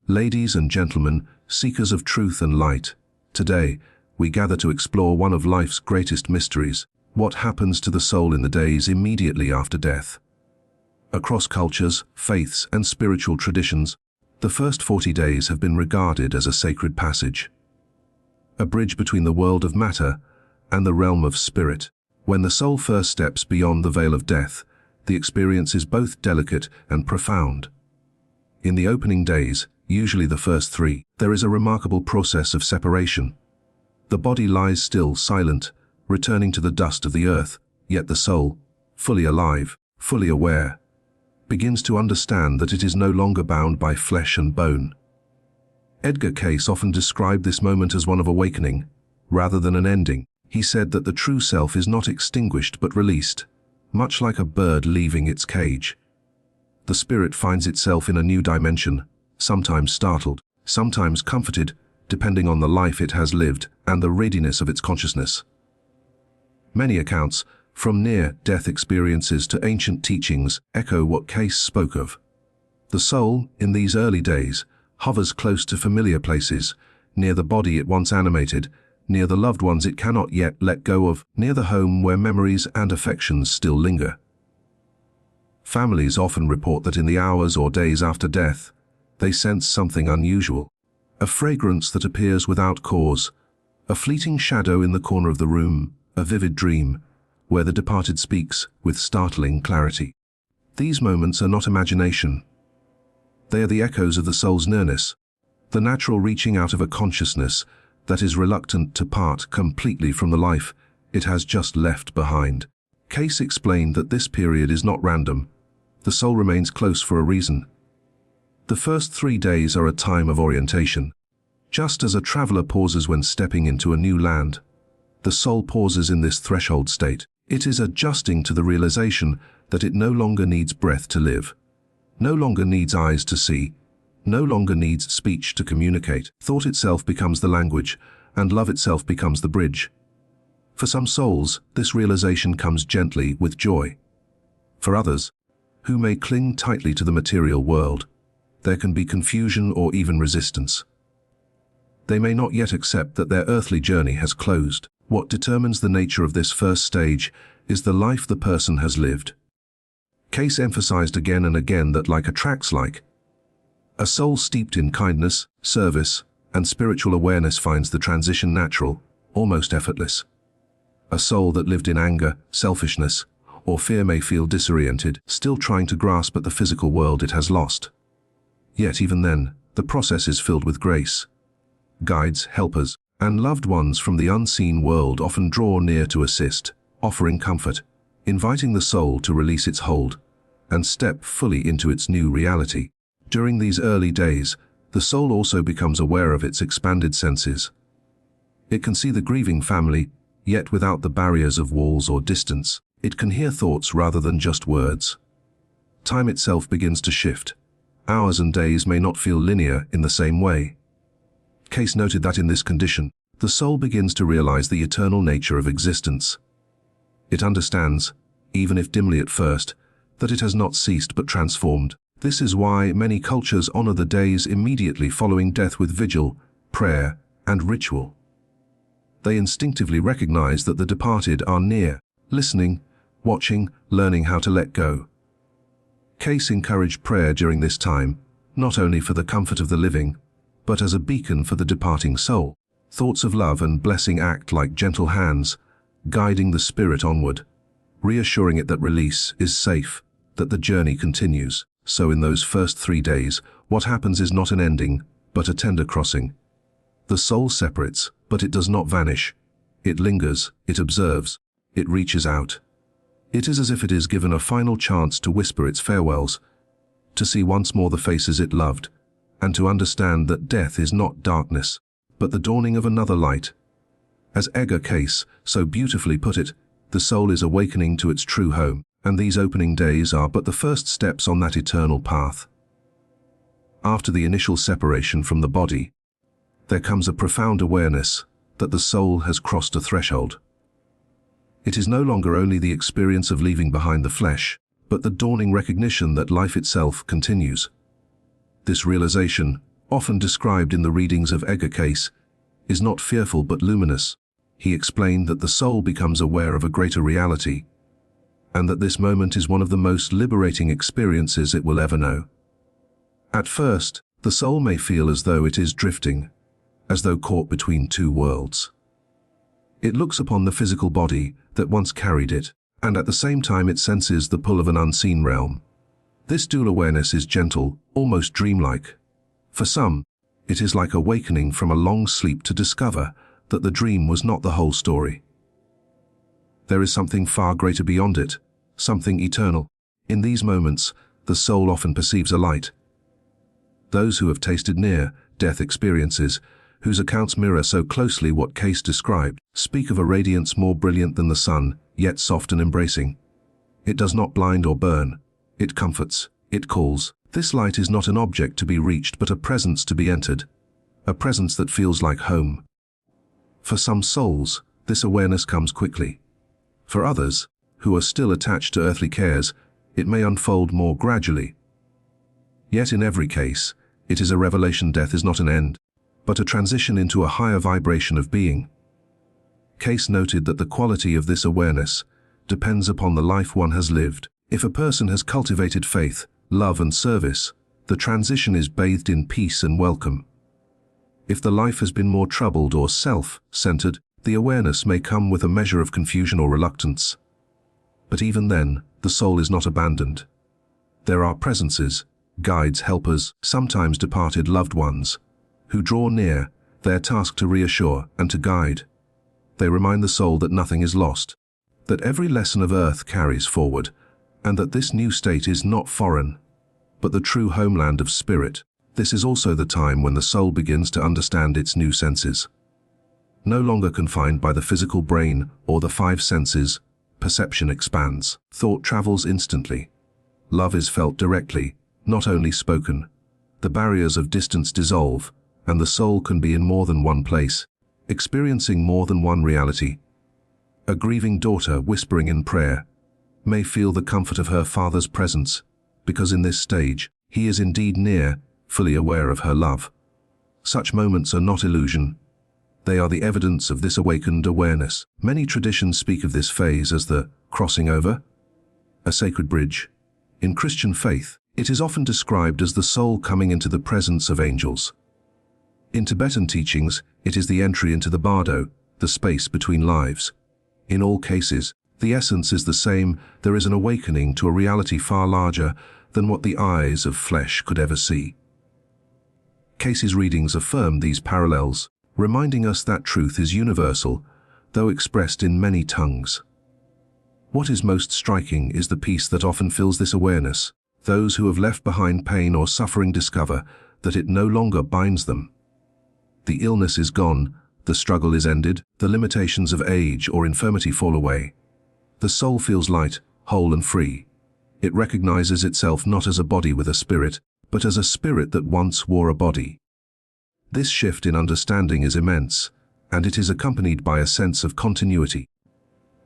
Ladies and gentlemen, seekers of truth and light, today we gather to explore one of life's greatest mysteries: what happens to the soul in the days immediately after death. Across cultures, faiths, and spiritual traditions, the first 40 days have been regarded as a sacred passage, a bridge between the world of matter and the realm of spirit. When the soul first steps beyond the veil of death, the experience is both delicate and profound. In the opening days, usually the first 3, there is a remarkable process of separation. The body lies still, silent, returning to the dust of the earth, yet the soul, fully alive, fully aware, begins to understand that it is no longer bound by flesh and bone. Edgar Cayce often described this moment as one of awakening, rather than an ending. He said that the true self is not extinguished but released, much like a bird leaving its cage. The spirit finds itself in a new dimension, sometimes startled, sometimes comforted, depending on the life it has lived and the readiness of its consciousness. Many accounts, from near-death experiences to ancient teachings, echo what Cayce spoke of. The soul, in these early days, hovers close to familiar places, near the body it once animated, near the loved ones it cannot yet let go of, near the home where memories and affections still linger. Families often report that in the hours or days after death, they sense something unusual, a fragrance that appears without cause, a fleeting shadow in the corner of the room, a vivid dream, where the departed speaks with startling clarity. These moments are not imagination. They are the echoes of the soul's nearness, the natural reaching out of a consciousness that is reluctant to part completely from the life it has just left behind. Cayce explained that this period is not random. The soul remains close for a reason. The first 3 days are a time of orientation. Just as a traveler pauses when stepping into a new land, the soul pauses in this threshold state. It is adjusting to the realization that it no longer needs breath to live, no longer needs eyes to see, no longer needs speech to communicate. Thought itself becomes the language, and love itself becomes the bridge. For some souls, this realization comes gently with joy. For others, who may cling tightly to the material world, there can be confusion or even resistance. They may not yet accept that their earthly journey has closed. What determines the nature of this first stage is the life the person has lived. Cayce emphasized again and again that, like attracts like, a soul steeped in kindness, service, and spiritual awareness finds the transition natural, almost effortless. A soul that lived in anger, selfishness, or fear may feel disoriented, still trying to grasp at the physical world it has lost. Yet even then, the process is filled with grace. Guides, helpers, and loved ones from the unseen world often draw near to assist, offering comfort, inviting the soul to release its hold and step fully into its new reality. During these early days, the soul also becomes aware of its expanded senses. It can see the grieving family, yet without the barriers of walls or distance. It can hear thoughts rather than just words. Time itself begins to shift. Hours and days may not feel linear in the same way. Cayce noted that in this condition, the soul begins to realize the eternal nature of existence. It understands, even if dimly at first, that it has not ceased but transformed. This is why many cultures honor the days immediately following death with vigil, prayer, and ritual. They instinctively recognize that the departed are near, listening, watching, learning how to let go. Cayce encouraged prayer during this time, not only for the comfort of the living, but as a beacon for the departing soul. Thoughts of love and blessing act like gentle hands, guiding the spirit onward, reassuring it that release is safe, that the journey continues. So in those first 3 days, what happens is not an ending, but a tender crossing. The soul separates, but it does not vanish. It lingers, it observes, it reaches out. It is as if it is given a final chance to whisper its farewells, to see once more the faces it loved, and to understand that death is not darkness, but the dawning of another light. As Edgar Cayce so beautifully put it, the soul is awakening to its true home, and these opening days are but the first steps on that eternal path. After the initial separation from the body, there comes a profound awareness that the soul has crossed a threshold. It is no longer only the experience of leaving behind the flesh, but the dawning recognition that life itself continues. This realization, often described in the readings of Edgar Cayce, is not fearful but luminous. He explained that the soul becomes aware of a greater reality, and that this moment is one of the most liberating experiences it will ever know. At first, the soul may feel as though it is drifting, as though caught between two worlds. It looks upon the physical body that once carried it, and at the same time it senses the pull of an unseen realm. This dual awareness is gentle, almost dreamlike. For some, it is like awakening from a long sleep to discover that the dream was not the whole story. There is something far greater beyond it, something eternal. In these moments, the soul often perceives a light. Those who have tasted near-death experiences, whose accounts mirror so closely what Cayce described, speak of a radiance more brilliant than the sun, yet soft and embracing. It does not blind or burn. It comforts. It calls. This light is not an object to be reached but a presence to be entered, a presence that feels like home. For some souls, this awareness comes quickly. For others, who are still attached to earthly cares, it may unfold more gradually. Yet in every case, it is a revelation. Death is not an end, but a transition into a higher vibration of being. Cayce noted that the quality of this awareness depends upon the life one has lived. If a person has cultivated faith, love and service, the transition is bathed in peace and welcome. If the life has been more troubled or self-centered, the awareness may come with a measure of confusion or reluctance. But even then, the soul is not abandoned. There are presences, guides, helpers, sometimes departed loved ones, who draw near, their task to reassure and to guide. They remind the soul that nothing is lost, that every lesson of earth carries forward, and that this new state is not foreign, but the true homeland of spirit. This is also the time when the soul begins to understand its new senses. No longer confined by the physical brain or the five senses, perception expands. Thought travels instantly. Love is felt directly, not only spoken. The barriers of distance dissolve, and the soul can be in more than one place, experiencing more than one reality. A grieving daughter whispering in prayer may feel the comfort of her father's presence, because in this stage, he is indeed near, fully aware of her love. Such moments are not illusion. They are the evidence of this awakened awareness. Many traditions speak of this phase as the crossing over, a sacred bridge. In Christian faith, it is often described as the soul coming into the presence of angels. In Tibetan teachings, it is the entry into the bardo, the space between lives. In all cases, the essence is the same. There is an awakening to a reality far larger than what the eyes of flesh could ever see. Cayce's readings affirm these parallels, reminding us that truth is universal, though expressed in many tongues. What is most striking is the peace that often fills this awareness. Those who have left behind pain or suffering discover that it no longer binds them. The illness is gone, the struggle is ended, the limitations of age or infirmity fall away. The soul feels light, whole and free. It recognizes itself not as a body with a spirit, but as a spirit that once wore a body. This shift in understanding is immense, and it is accompanied by a sense of continuity,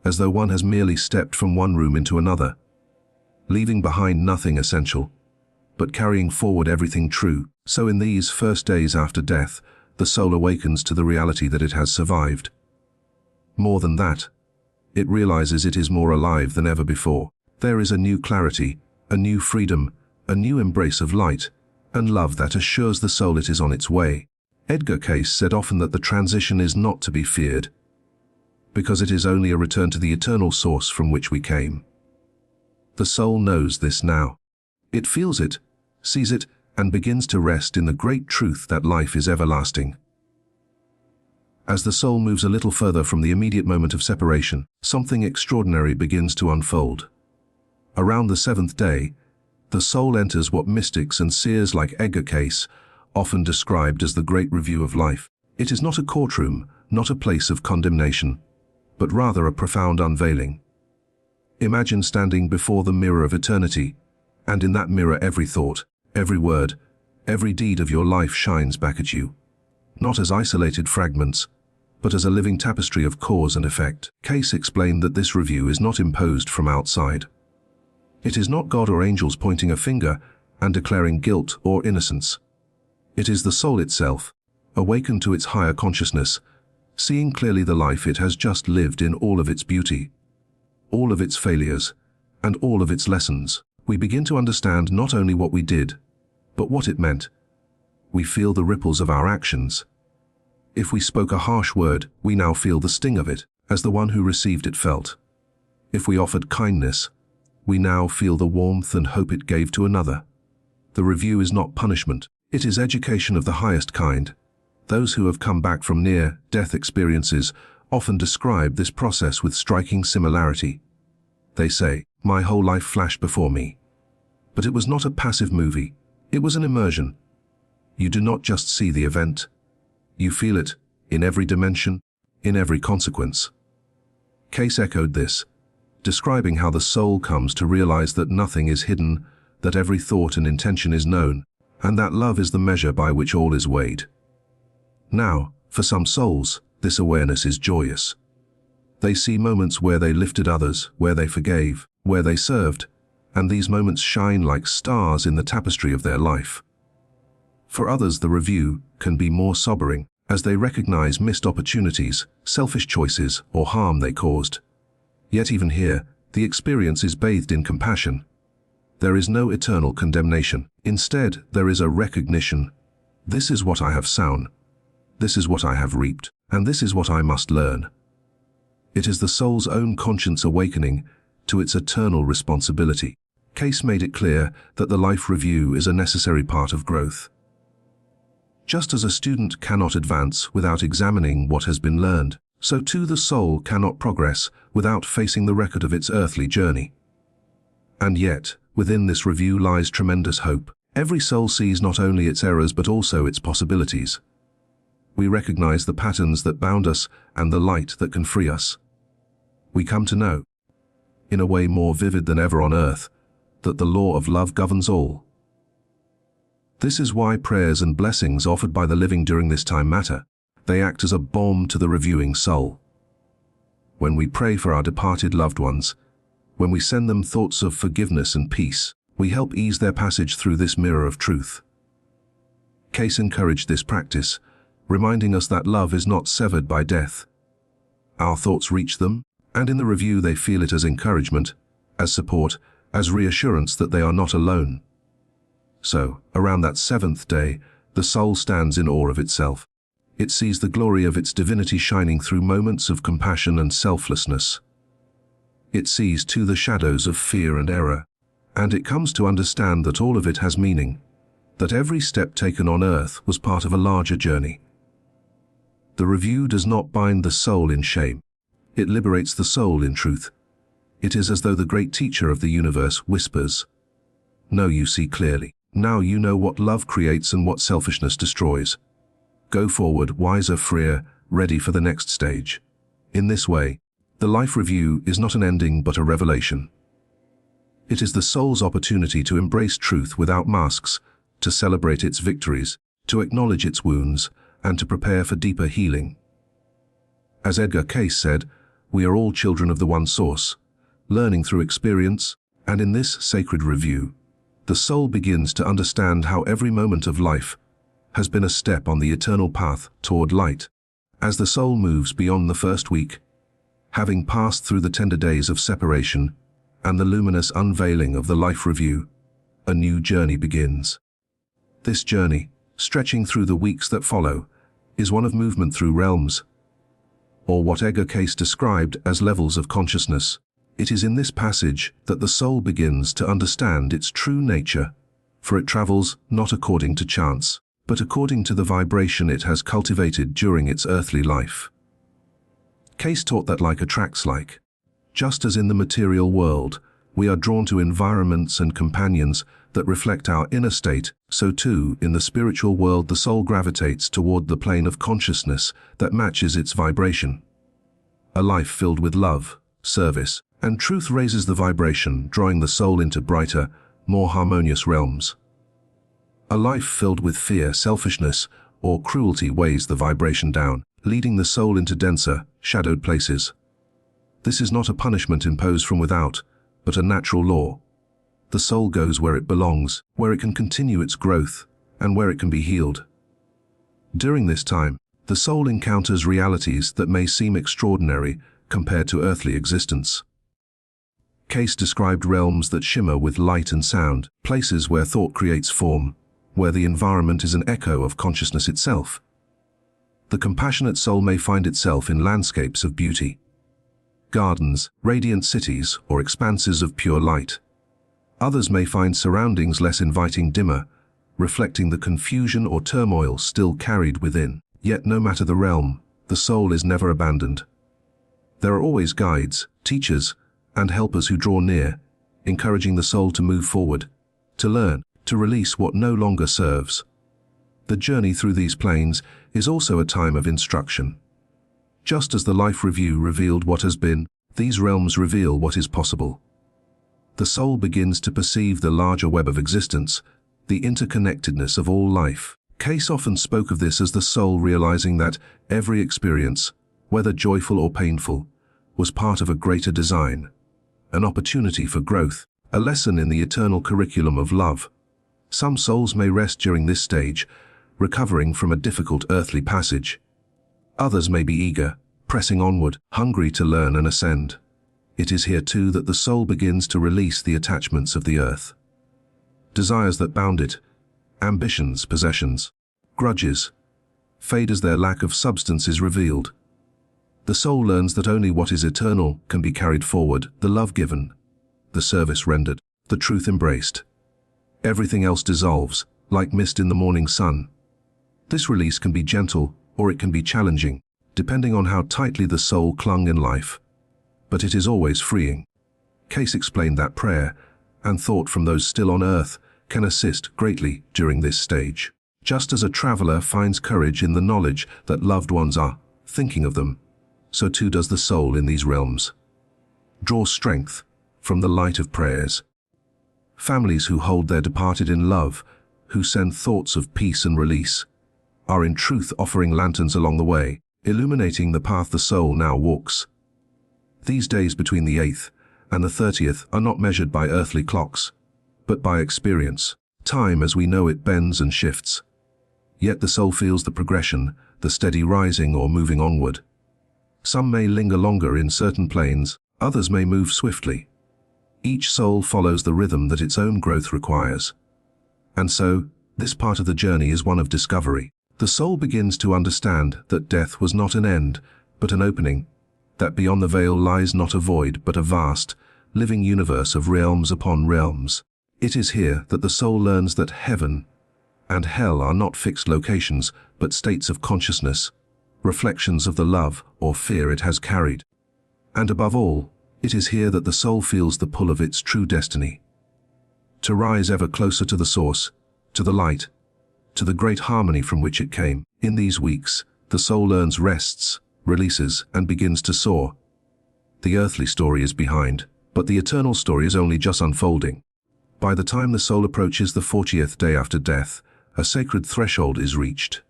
as though one has merely stepped from one room into another, leaving behind nothing essential, but carrying forward everything true. So in these first days after death, the soul awakens to the reality that it has survived. More than that, it realizes it is more alive than ever before. There is a new clarity, a new freedom, a new embrace of light and love that assures the soul it is on its way. Edgar Cayce said often that the transition is not to be feared, because it is only a return to the eternal source from which we came. The soul knows this now. It feels it, sees it, and begins to rest in the great truth that life is everlasting. As the soul moves a little further from the immediate moment of separation, something extraordinary begins to unfold. Around the seventh day, the soul enters what mystics and seers like Edgar Cayce often described as the great review of life. It is not a courtroom, not a place of condemnation, but rather a profound unveiling. Imagine standing before the mirror of eternity, and in that mirror every thought, every word, every deed of your life shines back at you, not as isolated fragments, but as a living tapestry of cause and effect. Cayce explained that this review is not imposed from outside. It is not God or angels pointing a finger and declaring guilt or innocence. It is the soul itself, awakened to its higher consciousness, seeing clearly the life it has just lived in all of its beauty, all of its failures, and all of its lessons. We begin to understand not only what we did, but what it meant. We feel the ripples of our actions. If we spoke a harsh word, we now feel the sting of it, as the one who received it felt. If we offered kindness, we now feel the warmth and hope it gave to another. The review is not punishment, it is education of the highest kind. Those who have come back from near-death experiences often describe this process with striking similarity. They say, "My whole life flashed before me." But it was not a passive movie, it was an immersion. You do not just see the event, you feel it in every dimension, in every consequence. Cayce echoed this, describing how the soul comes to realize that nothing is hidden, that every thought and intention is known, and that love is the measure by which all is weighed. Now, for some souls, this awareness is joyous. They see moments where they lifted others, where they forgave, where they served, and these moments shine like stars in the tapestry of their life. For others, the review can be more sobering, as they recognize missed opportunities, selfish choices, or harm they caused. Yet even here, the experience is bathed in compassion. There is no eternal condemnation. Instead, there is a recognition. This is what I have sown. This is what I have reaped, and this is what I must learn. It is the soul's own conscience awakening to its eternal responsibility. Cayce made it clear that the life review is a necessary part of growth. Just as a student cannot advance without examining what has been learned, so too the soul cannot progress without facing the record of its earthly journey. And yet, within this review lies tremendous hope. Every soul sees not only its errors but also its possibilities. We recognize the patterns that bound us and the light that can free us. We come to know, in a way more vivid than ever on earth, that the law of love governs all. This is why prayers and blessings offered by the living during this time matter. They act as a balm to the reviewing soul. When we pray for our departed loved ones, when we send them thoughts of forgiveness and peace, we help ease their passage through this mirror of truth. Cayce encouraged this practice, reminding us that love is not severed by death. Our thoughts reach them, and in the review they feel it as encouragement, as support, as reassurance that they are not alone. So, around that seventh day, the soul stands in awe of itself. It sees the glory of its divinity shining through moments of compassion and selflessness. It sees too the shadows of fear and error, and it comes to understand that all of it has meaning, that every step taken on earth was part of a larger journey. The review does not bind the soul in shame. It liberates the soul in truth. It is as though the great teacher of the universe whispers, "Now you see clearly. Now you know what love creates and what selfishness destroys. Go forward, wiser, freer, ready for the next stage." In this way, the life review is not an ending but a revelation. It is the soul's opportunity to embrace truth without masks, to celebrate its victories, to acknowledge its wounds, and to prepare for deeper healing. As Edgar Cayce said, we are all children of the one source, learning through experience, and in this sacred review, the soul begins to understand how every moment of life has been a step on the eternal path toward light. As the soul moves beyond the first week, having passed through the tender days of separation and the luminous unveiling of the life review, a new journey begins. This journey, stretching through the weeks that follow, is one of movement through realms, or what Edgar Cayce described as levels of consciousness. It is in this passage that the soul begins to understand its true nature, for it travels not according to chance, but according to the vibration it has cultivated during its earthly life. Cayce taught that like attracts like. Just as in the material world, we are drawn to environments and companions that reflect our inner state, so too, in the spiritual world the soul gravitates toward the plane of consciousness that matches its vibration. A life filled with love, service, and truth raises the vibration, drawing the soul into brighter, more harmonious realms. A life filled with fear, selfishness, or cruelty weighs the vibration down, leading the soul into denser, shadowed places. This is not a punishment imposed from without, but a natural law. The soul goes where it belongs, where it can continue its growth, and where it can be healed. During this time, the soul encounters realities that may seem extraordinary compared to earthly existence. Cayce described realms that shimmer with light and sound, places where thought creates form, where the environment is an echo of consciousness itself. The compassionate soul may find itself in landscapes of beauty, gardens, radiant cities, or expanses of pure light. Others may find surroundings less inviting, dimmer, reflecting the confusion or turmoil still carried within. Yet no matter the realm, the soul is never abandoned. There are always guides, teachers, and helpers who draw near, encouraging the soul to move forward, to learn, to release what no longer serves. The journey through these planes is also a time of instruction. Just as the life review revealed what has been, these realms reveal what is possible. The soul begins to perceive the larger web of existence, the interconnectedness of all life. Cayce often spoke of this as the soul realizing that every experience, whether joyful or painful, was part of a greater design, an opportunity for growth, a lesson in the eternal curriculum of love. Some souls may rest during this stage, recovering from a difficult earthly passage. Others may be eager, pressing onward, hungry to learn and ascend. It is here too that the soul begins to release the attachments of the earth. Desires that bound it, ambitions, possessions, grudges, fade as their lack of substance is revealed. The soul learns that only what is eternal can be carried forward, the love given, the service rendered, the truth embraced. Everything else dissolves, like mist in the morning sun. This release can be gentle, or it can be challenging, depending on how tightly the soul clung in life. But it is always freeing. Cayce explained that prayer and thought from those still on earth can assist greatly during this stage. Just as a traveler finds courage in the knowledge that loved ones are thinking of them, so too does the soul in these realms. Draw strength from the light of prayers. Families who hold their departed in love, who send thoughts of peace and release, are in truth offering lanterns along the way, illuminating the path the soul now walks. These days between the 8th and the 30th are not measured by earthly clocks, but by experience. Time as we know it bends and shifts. Yet the soul feels the progression, the steady rising or moving onward. Some may linger longer in certain planes, others may move swiftly. Each soul follows the rhythm that its own growth requires. And so, this part of the journey is one of discovery. The soul begins to understand that death was not an end, but an opening, that beyond the veil lies not a void, but a vast, living universe of realms upon realms. It is here that the soul learns that heaven and hell are not fixed locations, but states of consciousness, reflections of the love or fear it has carried. And above all, it is here that the soul feels the pull of its true destiny. To rise ever closer to the source, to the light, to the great harmony from which it came. In these weeks, the soul learns, rests, releases, and begins to soar. The earthly story is behind, but the eternal story is only just unfolding. By the time the soul approaches the 40th day after death, a sacred threshold is reached.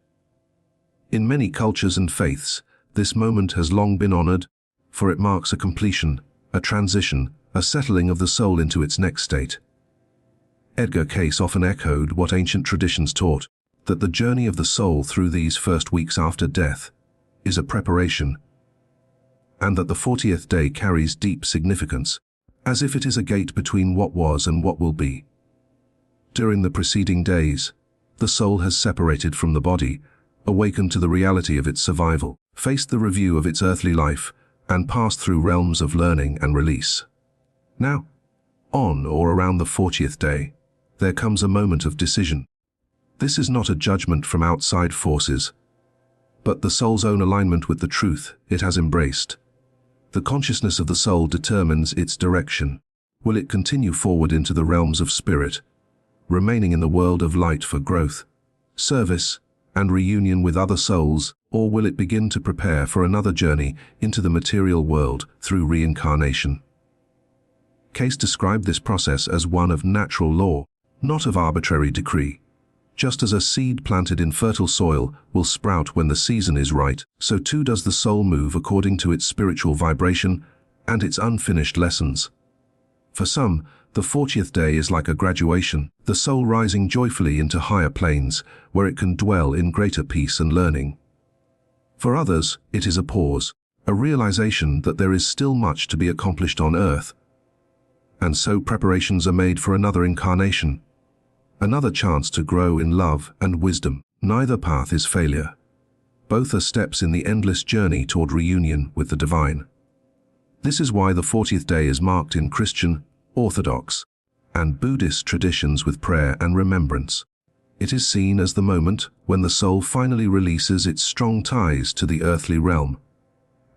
In many cultures and faiths, this moment has long been honored, for it marks a completion, a transition, a settling of the soul into its next state. Edgar Cayce often echoed what ancient traditions taught, that the journey of the soul through these first weeks after death is a preparation, and that the 40th day carries deep significance, as if it is a gate between what was and what will be. During the preceding days, the soul has separated from the body, awakened to the reality of its survival, faced the review of its earthly life, and passed through realms of learning and release. Now, on or around the 40th day, there comes a moment of decision. This is not a judgment from outside forces, but the soul's own alignment with the truth it has embraced. The consciousness of the soul determines its direction. Will it continue forward into the realms of spirit, remaining in the world of light for growth, service, and reunion with other souls, or will it begin to prepare for another journey into the material world through reincarnation? Cayce described this process as one of natural law, not of arbitrary decree. Just as a seed planted in fertile soil will sprout when the season is right, so too does the soul move according to its spiritual vibration and its unfinished lessons. For some, The 40th day is like a graduation, the soul rising joyfully into higher planes, where it can dwell in greater peace and learning. For others, it is a pause, a realization that there is still much to be accomplished on earth. And so preparations are made for another incarnation, another chance to grow in love and wisdom. Neither path is failure. Both are steps in the endless journey toward reunion with the divine. This is why the 40th day is marked in Christian, Orthodox, and Buddhist traditions with prayer and remembrance. It is seen as the moment when the soul finally releases its strong ties to the earthly realm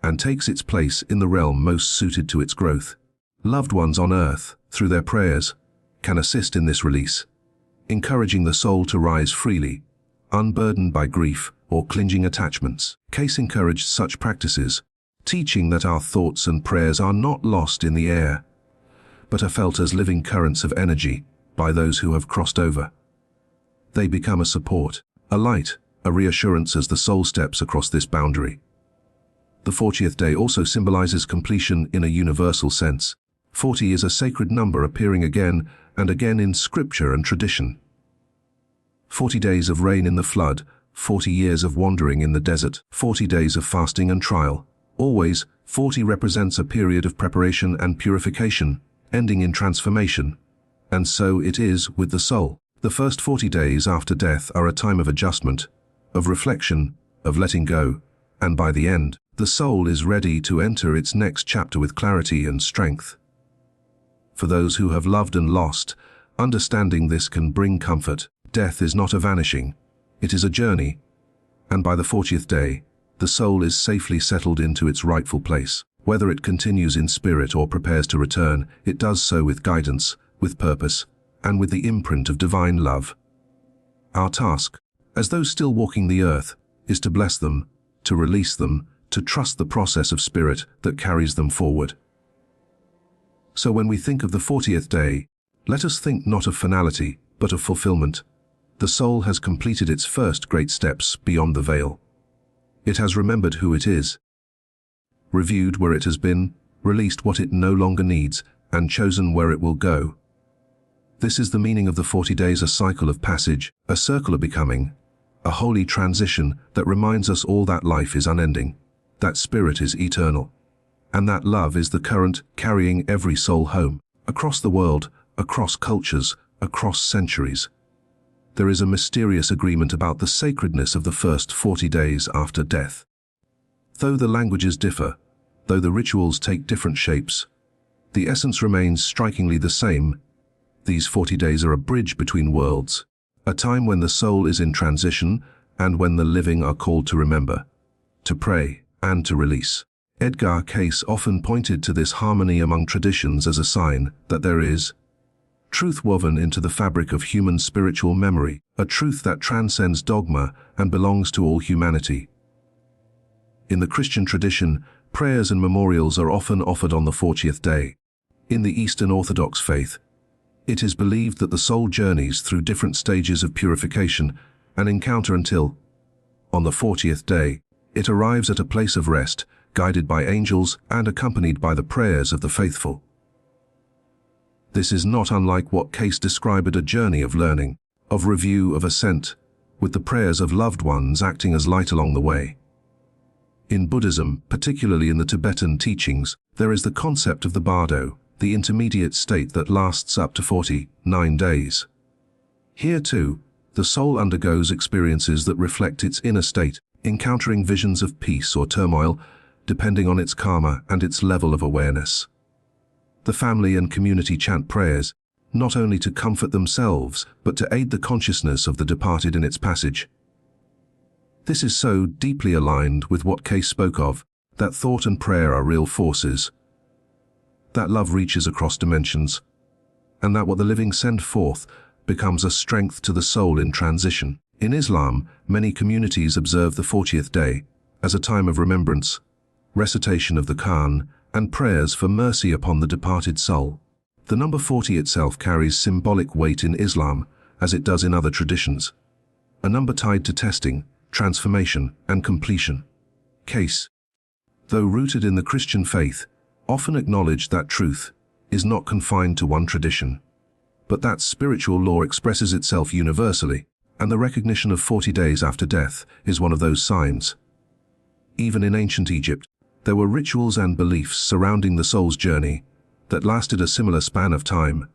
and takes its place in the realm most suited to its growth. Loved ones on earth, through their prayers, can assist in this release, encouraging the soul to rise freely, unburdened by grief or clinging attachments. Cayce encouraged such practices, teaching that our thoughts and prayers are not lost in the air, but are felt as living currents of energy by those who have crossed over. They become a support, a light, a reassurance as the soul steps across this boundary. The 40th day also symbolizes completion in a universal sense. 40 is a sacred number appearing again and again in scripture and tradition. 40 days of rain in the flood, 40 years of wandering in the desert, 40 days of fasting and trial. Always, 40 represents a period of preparation and purification, ending in transformation. And so it is with the soul. The first 40 days after death are a time of adjustment, of reflection, of letting go, and by the end, the soul is ready to enter its next chapter with clarity and strength. For those who have loved and lost, understanding this can bring comfort. Death is not a vanishing, it is a journey, and by the 40th day, the soul is safely settled into its rightful place. Whether it continues in spirit or prepares to return, it does so with guidance, with purpose, and with the imprint of divine love. Our task, as those still walking the earth, is to bless them, to release them, to trust the process of spirit that carries them forward. So when we think of the 40th day, let us think not of finality, but of fulfillment. The soul has completed its first great steps beyond the veil. It has remembered who it is, reviewed where it has been, released what it no longer needs, and chosen where it will go. This is the meaning of the 40 days, a cycle of passage, a circle of becoming, a holy transition that reminds us all that life is unending, that spirit is eternal, and that love is the current carrying every soul home, across the world, across cultures, across centuries. There is a mysterious agreement about the sacredness of the first 40 days after death. Though the languages differ, though the rituals take different shapes, the essence remains strikingly the same. These 40 days are a bridge between worlds, a time when the soul is in transition and when the living are called to remember, to pray, and to release. Edgar Cayce often pointed to this harmony among traditions as a sign that there is truth woven into the fabric of human spiritual memory, a truth that transcends dogma and belongs to all humanity. In the Christian tradition, prayers and memorials are often offered on the 40th day. In the Eastern Orthodox faith, it is believed that the soul journeys through different stages of purification and encounter until, on the 40th day, it arrives at a place of rest, guided by angels and accompanied by the prayers of the faithful. This is not unlike what Cayce described, a journey of learning, of review, of ascent, with the prayers of loved ones acting as light along the way. In Buddhism, particularly in the Tibetan teachings, there is the concept of the bardo, the intermediate state that lasts up to 49 days. Here too, the soul undergoes experiences that reflect its inner state, encountering visions of peace or turmoil, depending on its karma and its level of awareness. The family and community chant prayers, not only to comfort themselves, but to aid the consciousness of the departed in its passage. This is so deeply aligned with what Cayce spoke of, that thought and prayer are real forces, that love reaches across dimensions, and that what the living send forth becomes a strength to the soul in transition. In Islam, many communities observe the 40th day as a time of remembrance, recitation of the Quran, and prayers for mercy upon the departed soul. The number 40 itself carries symbolic weight in Islam, as it does in other traditions, a number tied to testing, transformation, and completion. Cayce, though rooted in the Christian faith, often acknowledged that truth is not confined to one tradition, but that spiritual law expresses itself universally, and the recognition of 40 days after death is one of those signs. Even in ancient Egypt, there were rituals and beliefs surrounding the soul's journey that lasted a similar span of time.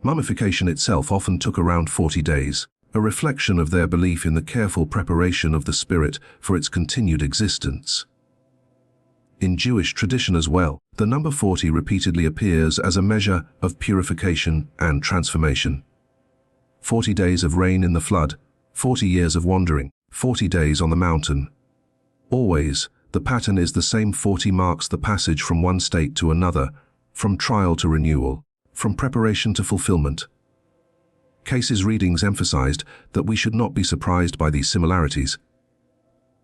Mummification itself often took around 40 days, a reflection of their belief in the careful preparation of the spirit for its continued existence. In Jewish tradition as well, the number 40 repeatedly appears as a measure of purification and transformation. 40 days of rain in the flood, 40 years of wandering, 40 days on the mountain. Always, the pattern is the same. 40 marks the passage from one state to another, from trial to renewal, from preparation to fulfillment. Cayce's readings emphasized that we should not be surprised by these similarities.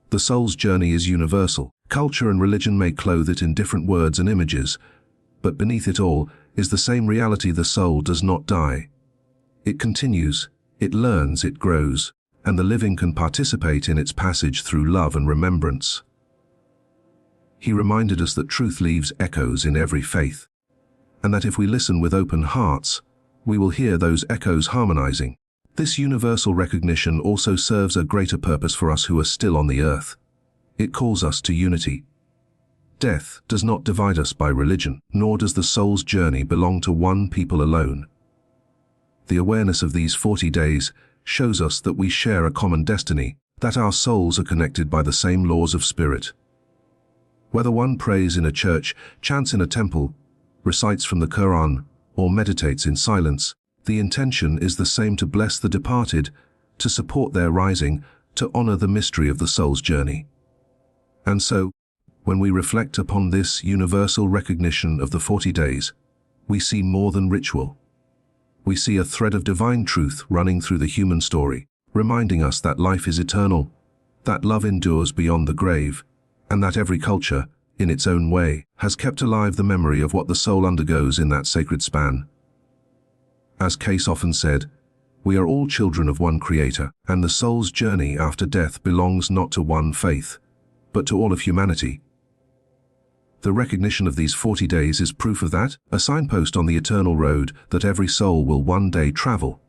The soul's journey is universal. Culture and religion may clothe it in different words and images, but beneath it all is the same reality: the soul does not die. It continues, it learns, it grows, and the living can participate in its passage through love and remembrance. He reminded us that truth leaves echoes in every faith, and that if we listen with open hearts, we will hear those echoes harmonizing. This universal recognition also serves a greater purpose for us who are still on the earth. It calls us to unity. Death does not divide us by religion, nor does the soul's journey belong to one people alone. The awareness of these 40 days shows us that we share a common destiny, that our souls are connected by the same laws of spirit. Whether one prays in a church, chants in a temple, recites from the Quran, or meditates in silence, the intention is the same: to bless the departed, to support their rising, to honor the mystery of the soul's journey. And so, when we reflect upon this universal recognition of the 40 days, we see more than ritual. We see a thread of divine truth running through the human story, reminding us that life is eternal, that love endures beyond the grave, and that every culture, in its own way, has kept alive the memory of what the soul undergoes in that sacred span. As Cayce often said, we are all children of one Creator, and the soul's journey after death belongs not to one faith, but to all of humanity. The recognition of these 40 days is proof of that, a signpost on the eternal road that every soul will one day travel,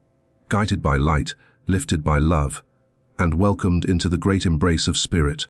guided by light, lifted by love, and welcomed into the great embrace of spirit.